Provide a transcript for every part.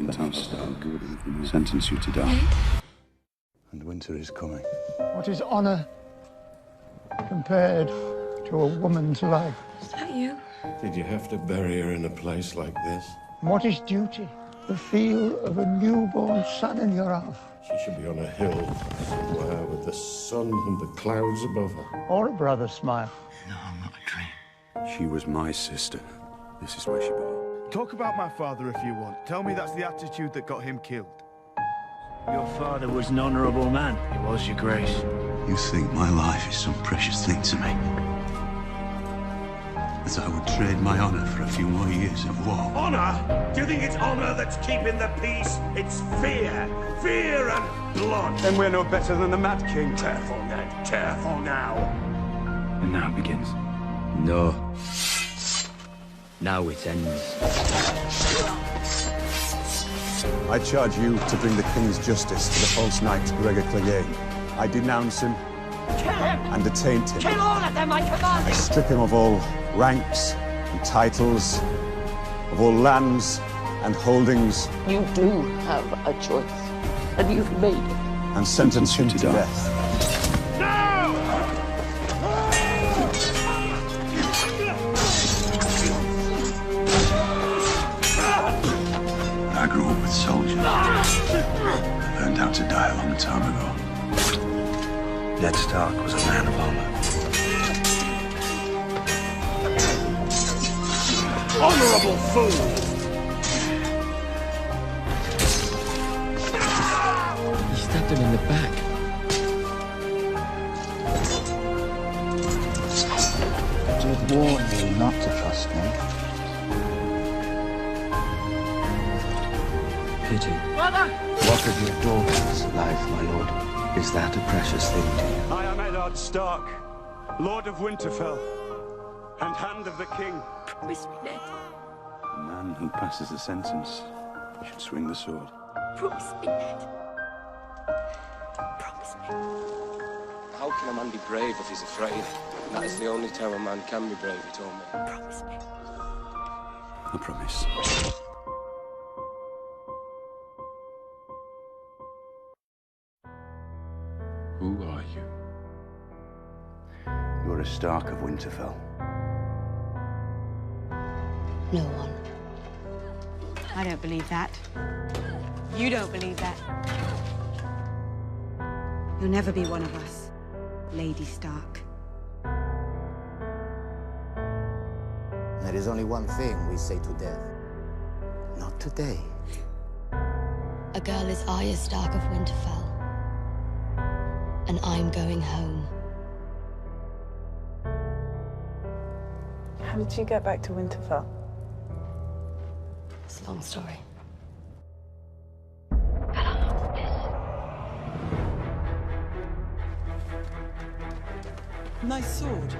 Time Stark sentence you to die. And winter is coming. What is honor compared to a woman's life? Is that you? Did you have to bury her in a place like this? What is duty? The feel of a newborn son in your arms. She should be on a hill somewhere with the sun and the clouds above her. Or a brother's smile. No, I'm not a dream. She was my sister. This is where she belongs. Talk about my father if you want. Tell me that's the attitude that got him killed. Your father was an honourable man. He was, Your Grace. You think my life is some precious thing to me? That I would trade my honor for a few more years of war. Honour? Do you think it's honour that's keeping the peace? It's fear. Fear and blood. Then we're no better than the Mad King. Careful, Ned. Careful now. And now it begins. No. Now it ends. I charge you to bring the King's justice to the false knight Gregor Clegane. I denounce him. Kill him! And detain him. Kill all of them, I command I you! strip him of all ranks and titles, of all lands and holdings. You do have a choice, and you've made it. And sentence him to death. I grew up with soldiers. I learned how to die a long time ago. Ned Stark was a man of honor. Honourable fool! You stabbed him in the back. I did warn you not to trust me. Pity. Brother! What of your daughter's life, my lord? Is that a precious thing to you? I am Eddard Stark, Lord of Winterfell, and Hand of the King. Promise me, Ned. The man who passes the sentence should swing the sword. Promise me, Ned. Promise me. How can a man be brave if he's afraid? That is the only time a man can be brave, he told me. Promise me. I promise. Who are you? You're a Stark of Winterfell. No one. I don't believe that. You don't believe that. You'll never be one of us, Lady Stark. There is only one thing we say to death. Not today. A girl is Arya Stark of Winterfell. And I'm going home. How did you get back to Winterfell? It's a long story. Nice sword.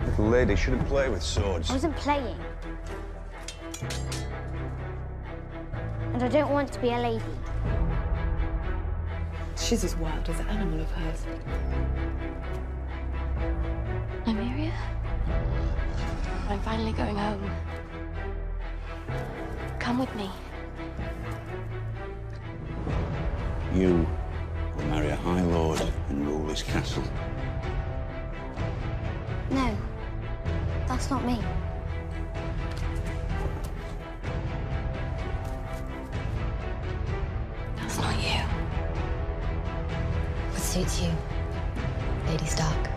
Little lady shouldn't play with swords. I wasn't playing. And I don't want to be a lady. She's as wild as an animal of hers. Nymeria? I'm finally going home. Come with me. You will marry a High Lord and rule this castle. No, that's not me. That's not you. What suits you, Lady Stark?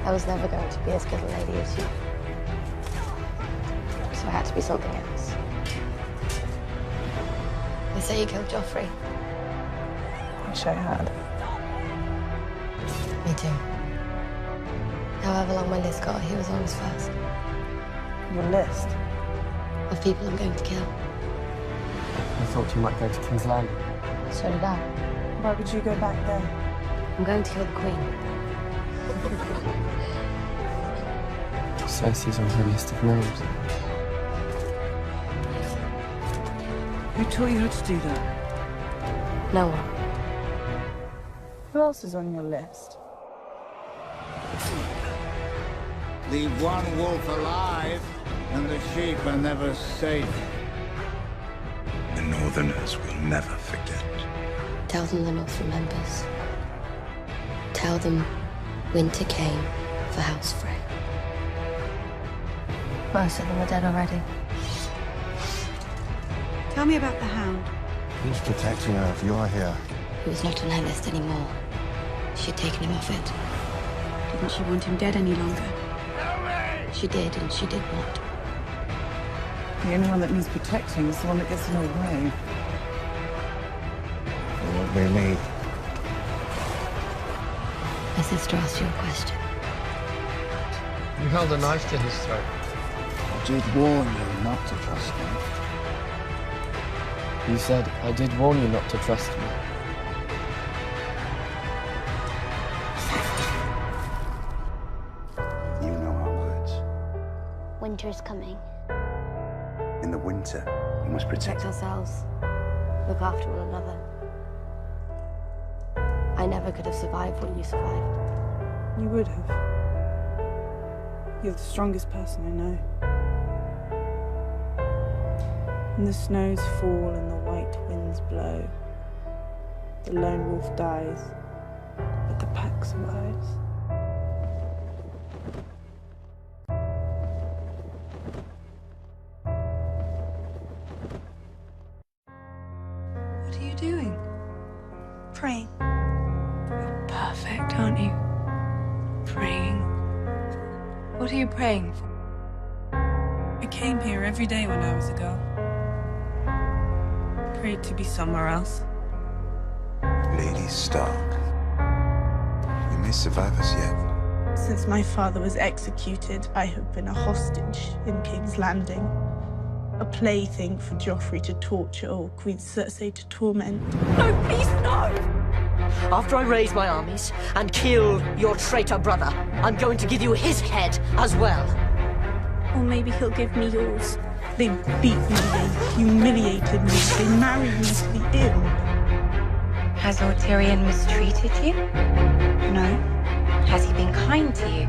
I was never going to be as good a lady as you. So I had to be something else. They say you killed Joffrey. Wish I had. Me too. However long my list got, he was always first. Your list? Of people I'm going to kill. I thought you might go to King's Landing. So did I. Why would you go back there? I'm going to kill the Queen. Cersei's on her list of names. Who taught you how to do that? No one. Who else is on your list? Leave one wolf alive, and the sheep are never safe. The Northerners will never forget. Tell them the North remembers. Tell them winter came for House Frey. Most of them are dead already. Tell me about the Hound. Who's protecting her if you're here? He was not on her list anymore. She had taken him off it. Didn't she want him dead any longer? She did, and she did not. The only one that needs protecting is the one that gets in her way. It won't be me. My sister asked you a question. You held a knife to his throat. I did warn you not to trust me. You said I did warn you not to trust me. You know our words. Winter is coming. In the winter, we must protect Ourselves. Look after one another. I never could have survived what you survived. You would have. You're the strongest person I know. And the snows fall and the white winds blow. The lone wolf dies, but the pack survives. What are you doing? Praying. You're perfect, aren't you? Praying. What are you praying for? I came here every day when I was a girl. Prayed to be somewhere else. Lady Stark. You may survive us yet. Since my father was executed, I have been a hostage in King's Landing. A plaything for Joffrey to torture or Queen Cersei to torment. No, please, no! After I raise my armies and kill your traitor brother, I'm going to give you his head as well. Or maybe he'll give me yours. They beat me, they humiliated me, they married me to the ill. Has Lord Tyrion mistreated you? No. Has he been kind to you?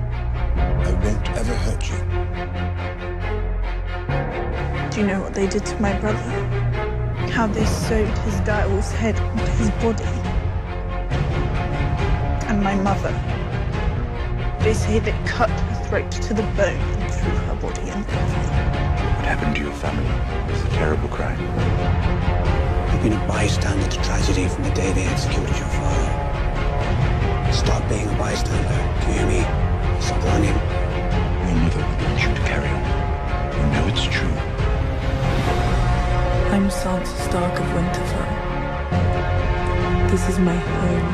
I won't ever hurt you. Do you know what they did to my brother? How they sewed his direwolf's head onto his body. And my mother. They say they cut her throat to the bone and threw her body in the river. What happened to your family? It's a terrible crime. You've been a bystander to tragedy from the day they executed your father. Stop being a bystander, do you hear me? Stop running. Your mother wants you to carry on. You know it's true. I'm Sansa Stark of Winterfell. This is my home,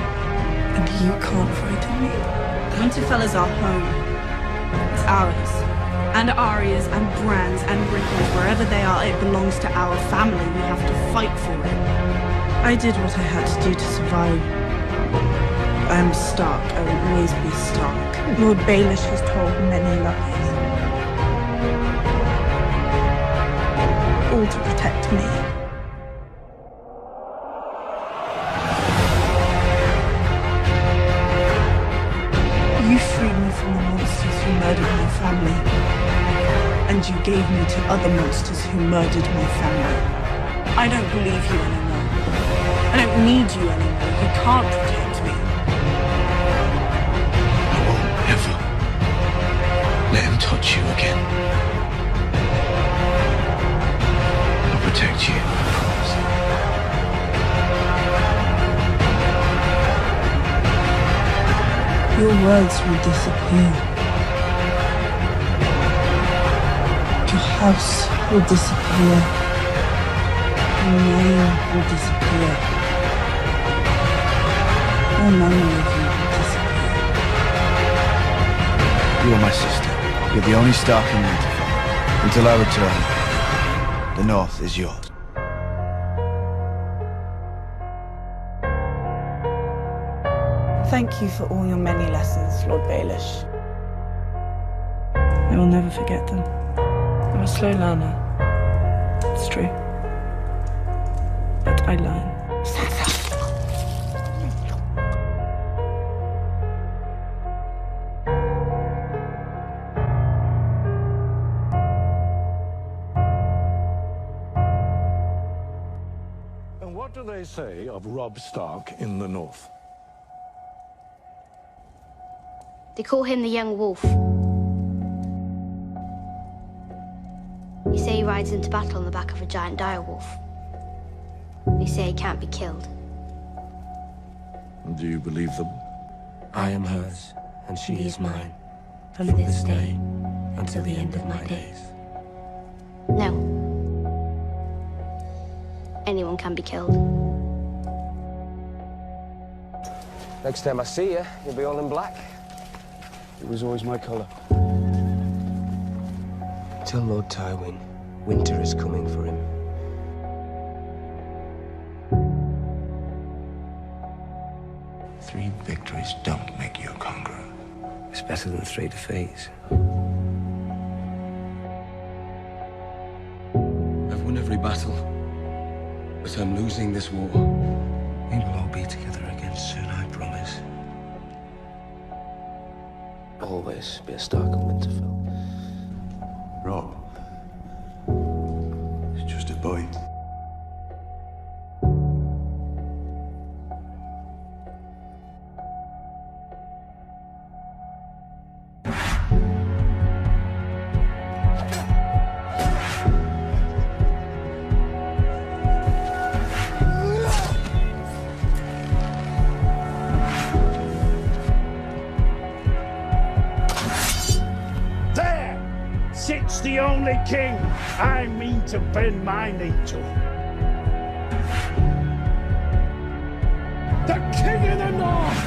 and you can't frighten me. Winterfell is our home. It's ours. And Arya's and Bran's and Rickon's, wherever they are, it belongs to our family. We have to fight for it. I did what I had to do to survive. I am Stark. I will always be Stark. Lord Baelish has told many lies. All to protect me. You freed me from the monsters who murdered my family. And you gave me to other monsters who murdered my family. I don't believe you anymore. I don't need you anymore. You can't protect me. I won't ever let him touch you again. I'll protect you, I promise. Your words will disappear. Your house will disappear. Your name will disappear. Your memory of you will disappear. You are my sister. You're the only Stark in Winterfell. Until I return, the North is yours. Thank you for all your many lessons, Lord Baelish. I will never forget them. I'm a slow learner. It's true. But I learn. What do they say of Robb Stark in the north? They call him the Young Wolf. They say he rides into battle on the back of a giant direwolf. They say he can't be killed. Do you believe them? I am hers, and she is mine. From this day until the end of my days. No. Anyone can be killed. Next time I see you, you'll be all in black. It was always my colour. Tell Lord Tywin, winter is coming for him. Three victories don't make you a conqueror. It's better than 3 defeats. I've won every battle, but I'm losing this war. We will all be together again soon, I promise. Always be a Stark of Winterfell. Robb. He's just a boy. Sits the only king I mean to bend my knee to. The King of the North!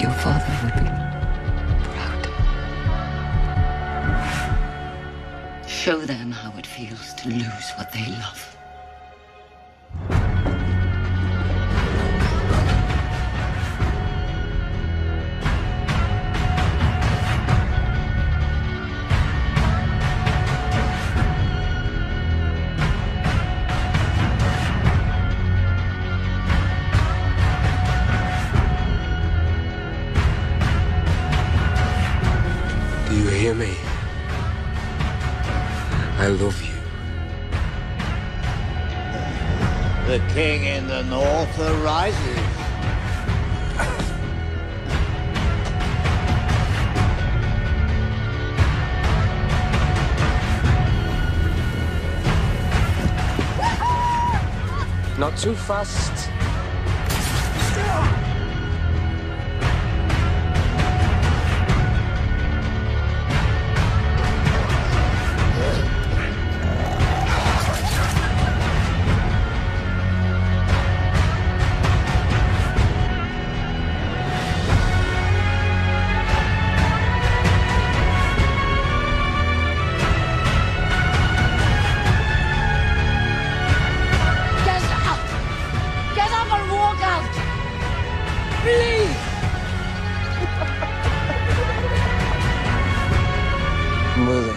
Your father would be proud. Show them how it feels to lose what they love. Do you hear me? I love you. The king in the north arises. Not too fast. Get up and walk out! Please! Mother.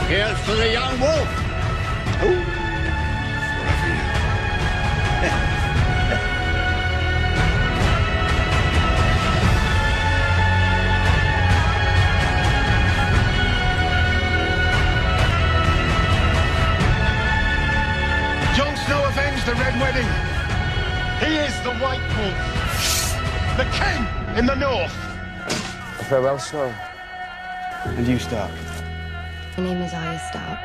Here's for the young wolf. Jon Snow avenged the Red Wedding. He is the White Wolf. The king in the north. Farewell, Snow. And you, Stark. My name is Arya Stark.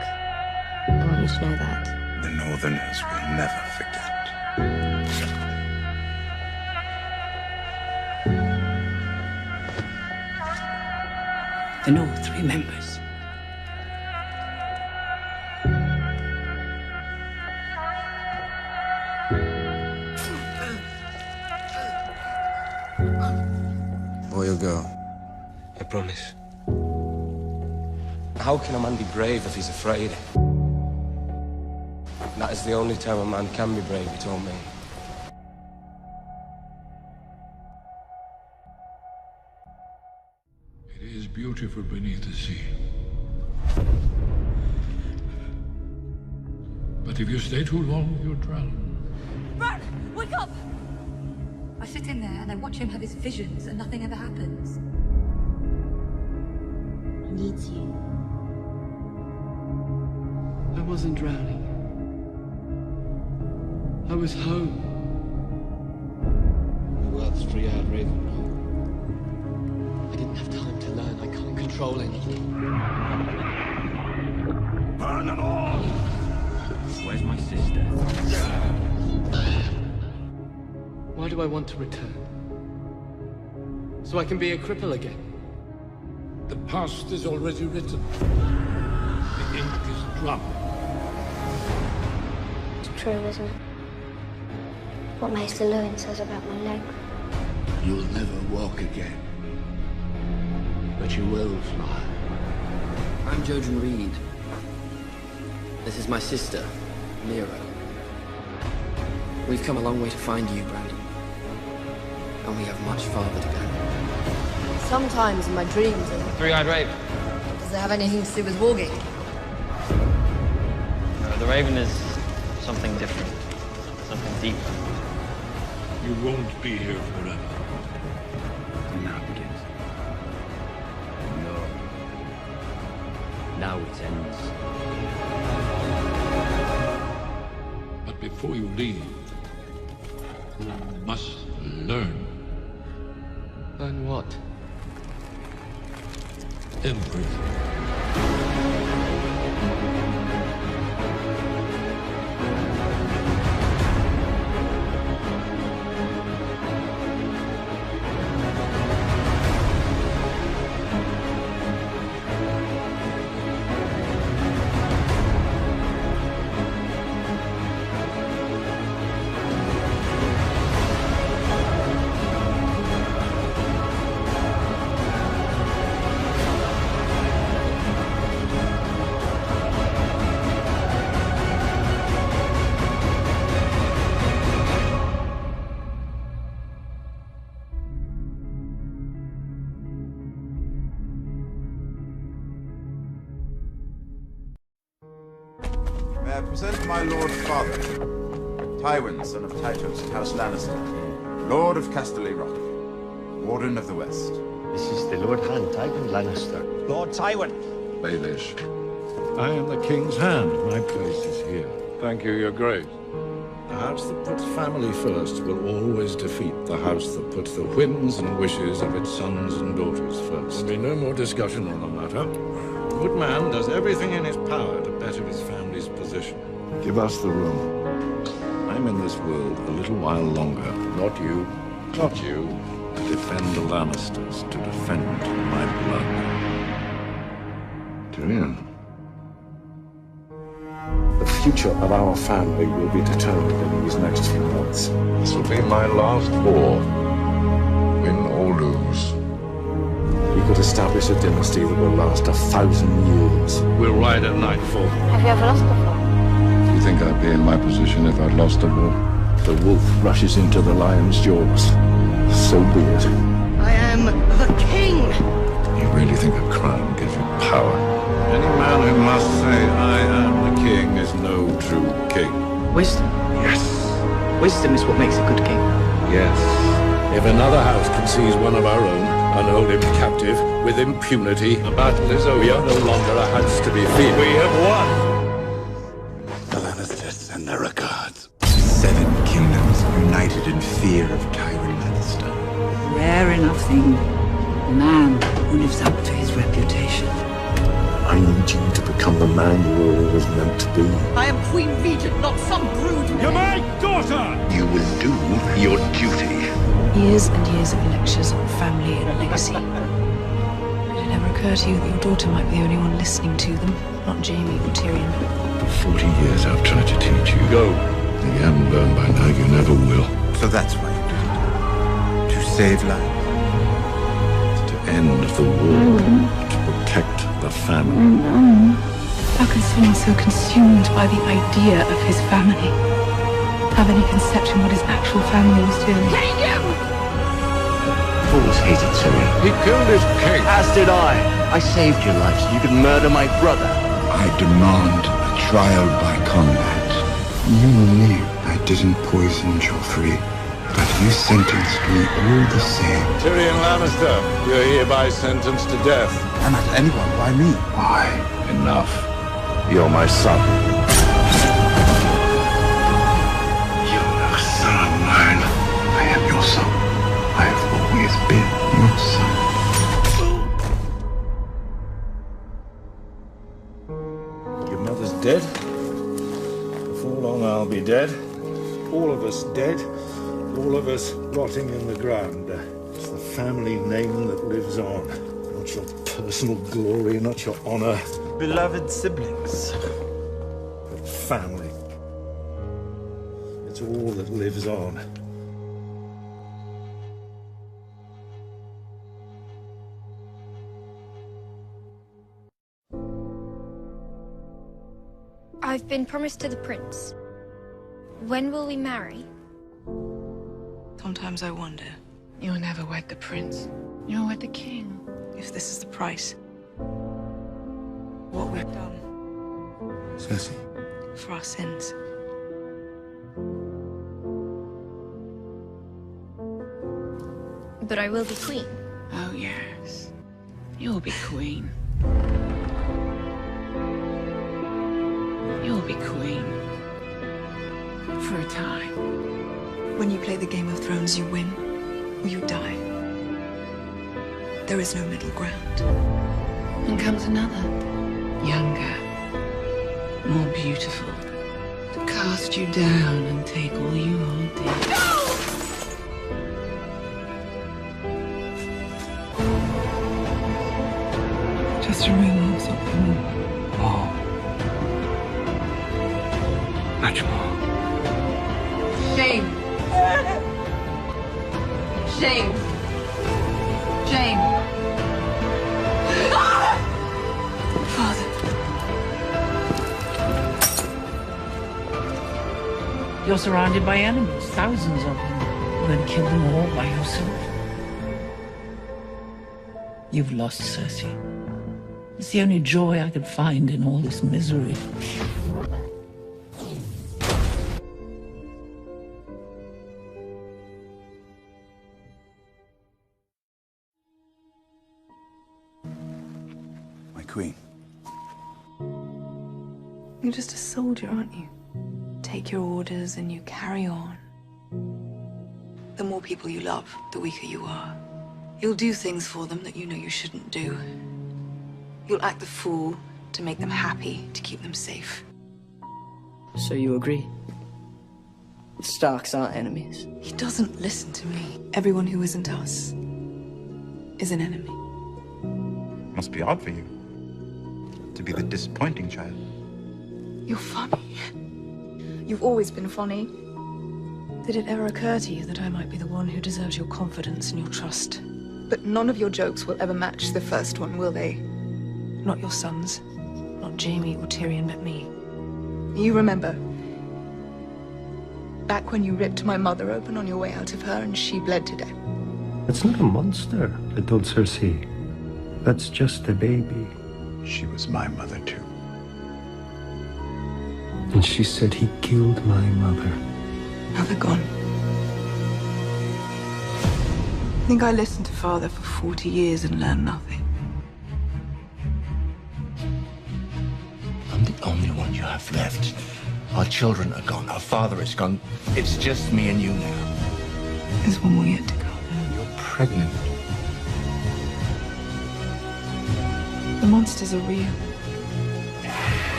I want you to know that. The Northerners will never forget. The North remembers. Boy or girl? I promise. How can a man be brave if he's afraid? That is the only time a man can be brave, he told me. beautiful beneath the sea. But if you stay too long, you'll drown. Bran, wake up! I sit in there and I watch him have his visions and nothing ever happens. He needs you. I wasn't drowning. I was home. The world's three-eyed raven. I didn't have time to learn. I can't control anything. Burn them all! Where's my sister? Why do I want to return? So I can be a cripple again? The past is already written. The ink is dry. It's true, isn't it? What Maester Lewin says about my leg. You'll never walk again. But you will fly. I'm Jojen Reed. This is my sister, Mira. We've come a long way to find you, Brandon. And we have much farther to go. Sometimes in my dreams, Three-eyed raven. does it have anything to do with warging? The raven is something different, something deeper. You won't be here forever. And now begins. No. Now it ends. But before you leave, you must learn. Learn what? Everything. May I present my Lord Father, Tywin, son of Tytos of House Lannister, Lord of Casterly Rock, Warden of the West. This is the Lord Hand, Tywin Lannister. Lord Tywin. Baelish. I am the King's Hand. My place is here. Thank you, Your Grace. The house that puts family first will always defeat the house that puts the whims and wishes of its sons and daughters first. There'll be no more discussion on the matter. A good man does everything in his power to better his family's position. Give us the room. I'm in this world a little while longer. Not you. Not you. To defend the Lannisters, to defend my blood. Tyrion. The future of our family will be determined in these next few months. This will be my last war. Win or lose. We could establish a dynasty that will last 1,000 years. We'll ride at nightfall. Have you ever lost before? Do you think I'd be in my position if I'd lost a war? The wolf rushes into the lion's jaws. So be it. I am the king! You really think a crown gives you power? Any man who must say, I am the king, is no true king. Wisdom? Yes. Wisdom is what makes a good king. Yes. If another house can seize one of our own and hold him captive with impunity, the battle is over. No longer a house to be feared. We have won! The Lannisters send their regards. 7 kingdoms united in fear of Tywin Lannister. Rare enough thing. A man who lives up to his reputation. I need you to become the man you were always meant to be. I am Queen Regent, not some brood. You're my daughter! You will do your duty. Years and years of lectures on family and legacy. Did it ever occur to you that your daughter might be the only one listening to them, not Jaime or Tyrion? For 40 years I've tried to teach you. Go. If you haven't learned by now, you never will. So that's why you did it. To save lives. To end the war. To protect the family. How can someone so consumed by the idea of his family have any conception what his actual family was doing? Take him! always hated Tyrion. He killed his king. As did I. I saved your life so you could murder my brother. I demand a trial by combat. You knew I didn't poison Joffrey, but you sentenced me all the same. Tyrion Lannister, you're hereby sentenced to death. I'm at anyone. Why me? Why? Enough. You're my son. You're a son of mine. I am your son. I have always been your son. Your mother's dead. Before long I'll be dead. All of us dead. All of us rotting in the ground. It's the family name that lives on. Not your personal glory, not your honor. Beloved siblings. But family. It's all that lives on. I've been promised to the prince. When will we marry? Sometimes I wonder. You'll never wed the prince. You'll wed the king. If this is the price. What we've done. Cersei. For our sins. But I will be queen. Oh, yes. You'll be queen. You'll be queen. For a time. When you play the Game of Thrones, you win or you die. There is no middle ground. And comes another. Younger. More beautiful. To cast you down and take all you hold dear. Just remember something. More. Much more. Shame. Shame. Shame. Father. You're surrounded by enemies, thousands of them. You're going to kill them all by yourself. You've lost Cersei. It's the only joy I could find in all this misery. Queen. You're just a soldier, aren't you? Take your orders and you carry on. The more people you love, the weaker you are. You'll do things for them that you know you shouldn't do. You'll act the fool to make them happy, to keep them safe. So you agree? The Starks aren't enemies? He doesn't listen to me. Everyone who isn't us is an enemy. Must be odd for you to be the disappointing child. You're funny. You've always been funny. Did it ever occur to you that I might be the one who deserves your confidence and your trust? But none of your jokes will ever match the first one, will they? Not your sons, not Jaime or Tyrion, but me. You remember? Back when you ripped my mother open on your way out of her and she bled to death. That's not a monster, I told Cersei. That's just a baby. She was my mother, too. And she said he killed my mother. Now they're gone. I think I listened to Father for 40 years and learned nothing. I'm the only one you have left. Our children are gone. Our father is gone. It's just me and you now. There's one more yet to go. You're pregnant. The monsters are real.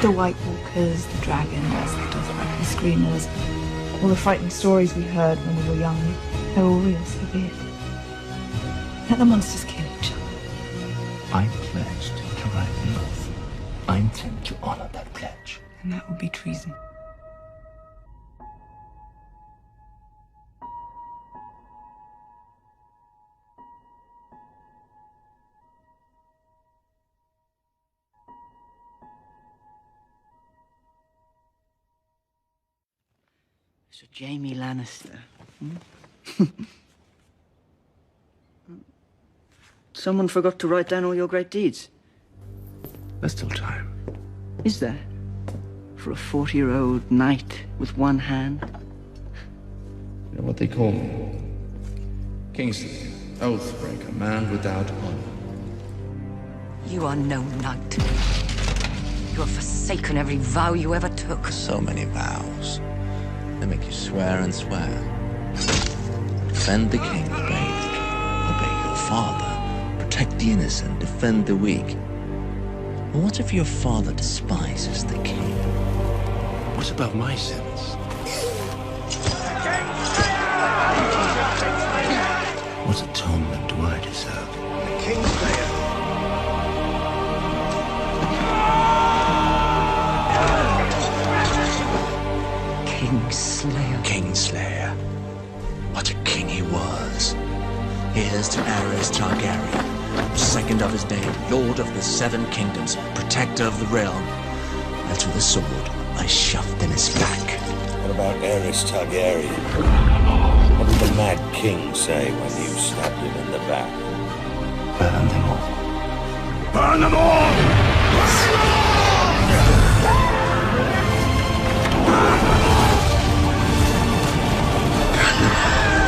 The White Walkers, the dragons, the Dothraki screamers, all the frightening stories we heard when we were young, they're all real, so be it. Let the monsters kill each other. I pledged to write an oath. I intend to honor that pledge. And that would be treason. So Jaime Lannister. Someone forgot to write down all your great deeds. There's still time. Is there? For a 40-year-old knight with one hand? You know what they call me? Kingsley, oathbreaker, man without honor. You are no knight. You have forsaken every vow you ever took. So many vows. They make you swear and swear. Defend the king, obey your father. Protect the innocent, defend the weak. But what if your father despises the king? What about my sins? What atonement do I deserve? Kingslayer. Kingslayer. Kingslayer. What a king he was. Here's to Aerys Targaryen, second of his name, lord of the Seven Kingdoms, protector of the realm. And to the sword I shoved in his back. What about Aerys Targaryen? What did the Mad King say when you stabbed him in the back? Burn them all. Burn them all!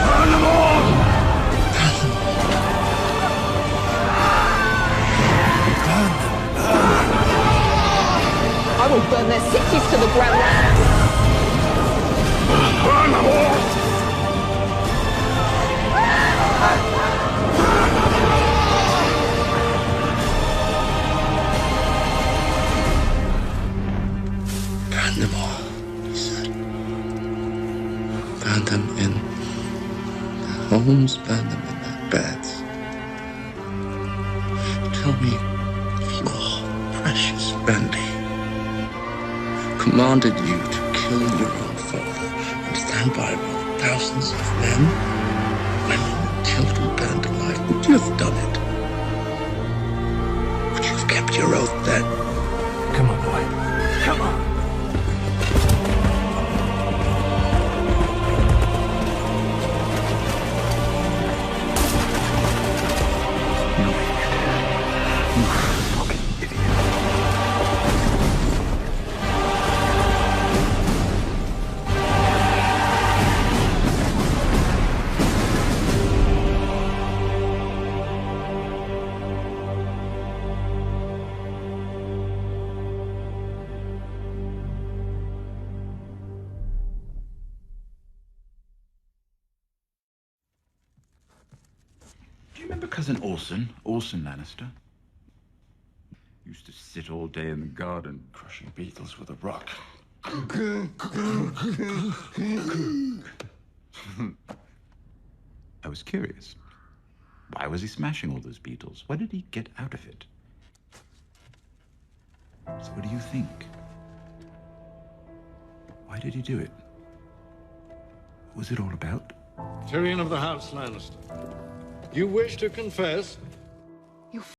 Burn them all! I will burn their cities to the ground. Burn them all! Burn them all, he said. Burn them in their homes, burn them in their beds. Tell me if you are precious, Bendy. Commanded you to kill your own father and stand by while thousands of men, women, and children burned alive. Would you have done it? Would you have kept your oath then? Come on, boy. Come on. Cousin Orson Lannister, used to sit all day in the garden crushing beetles with a rock. I was curious. Why was he smashing all those beetles? What did he get out of it? So what do you think? Why did he do it? What was it all about? Tyrion of the House Lannister, you wish to confess